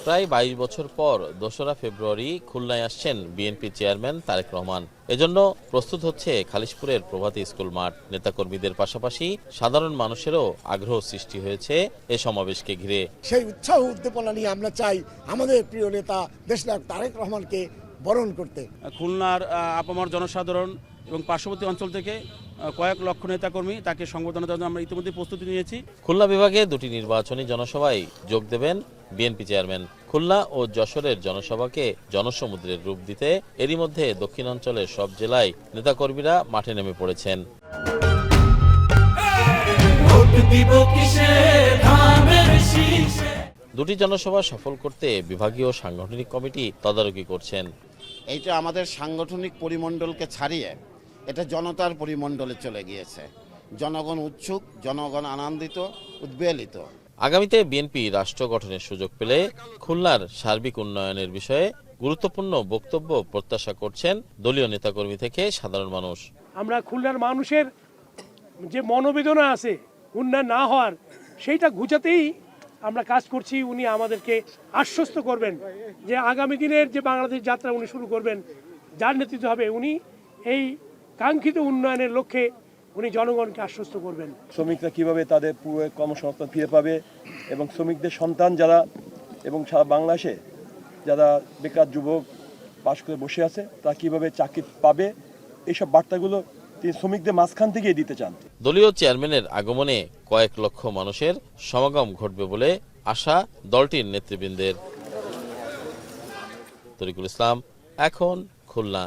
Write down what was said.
প্রায় 22 বছর পর 2রা ফেব্রুয়ারি খুলনায় আসছেন বিএনপি চেয়ারম্যান তারেক রহমান। এজন্য প্রস্তুত হচ্ছে খালিশপুরের প্রভাতী স্কুল মাঠ। নেতাকর্মীদের পাশাপাশি সাধারণ মানুষেরও আগ্রহ সৃষ্টি হয়েছে এ সমাবেশকে ঘিরে। সেই উৎসাহ উদ্দীপনা নিয়ে আমরা চাই আমাদের প্রিয় নেতা দেশনায়ক তারেক রহমানকে বরণ করতে। খুলনার আপামর জনসাধারণ এবং পার্শ্ববর্তী অঞ্চল থেকে কয়েক লক্ষ নেতাকর্মী তাকে সংবর্ধনা দেওয়ার জন্য আমরা ইতিমধ্যে প্রস্তুতি নিয়েছি। খুলনা বিভাগে 2টি নির্বাচনী জনসভায় যোগ দেবেন বিএনপি চেয়ারম্যান। খুলনা ও যশোরের জনসভাকে জনসমুদ্রের রূপ দিতে এরই মধ্যে দক্ষিণাঞ্চলের সব জেলায় নেতাকর্মীরা মাঠে নেমে পড়েছেন। দুটি জনসভা সফল করতে বিভাগীয় সাংগঠনিক কমিটি তদারকি করছেন। এইটা আমাদের সাংগঠনিক পরিমণ্ডলকে ছাড়িয়ে এটা জনতার পরিমণ্ডলে চলে গিয়েছে। জনগণ উৎসুক, জনগণ আনন্দিত, উদ্বেলিত। আগামীতে বিএনপি রাষ্ট্র গঠনের সুযোগ পেলে খুলনার সার্বিক উন্নয়নের বিষয়ে গুরুত্বপূর্ণ বক্তব্য প্রত্যাশা করছেন দলীয় নেতাকর্মী থেকে সাধারণ মানুষ। আমরা খুলনার মানুষের যে মনোবেদনা আছে উন্নয়ন না হওয়ার, সেইটা ঘুচাতেই আমরা কাজ করছি। উনি আমাদেরকে আশ্বস্ত করবেন যে আগামী দিনের যে বাংলাদেশ যাত্রা উনি শুরু করবেন, যার নেতৃত্ব হবে, উনি এই কাঙ্ক্ষিত উন্নয়নের লক্ষ্যে উনি জনগণকে আশ্বস্ত করবেন। শ্রমিকরা কিভাবে তাদের পুরো কর্মসংস্থান ফিরে পাবে এবং শ্রমিকদের সন্তান যারা এবং সারা বাংলাদেশে যারা বেকার যুবক পাশ করে বসে আছে তারা কিভাবে চাকরি পাবে, এইসব বার্তাগুলো তিনি শ্রমিকদের মাঝখান থেকেই দিতে চান। দলীয় চেয়ারম্যানের আগমনে কয়েক লক্ষ মানুষের সমাগম ঘটবে বলে আশা দলটির নেতৃবৃন্দের। তরিকুল ইসলাম, এখন খুলনা।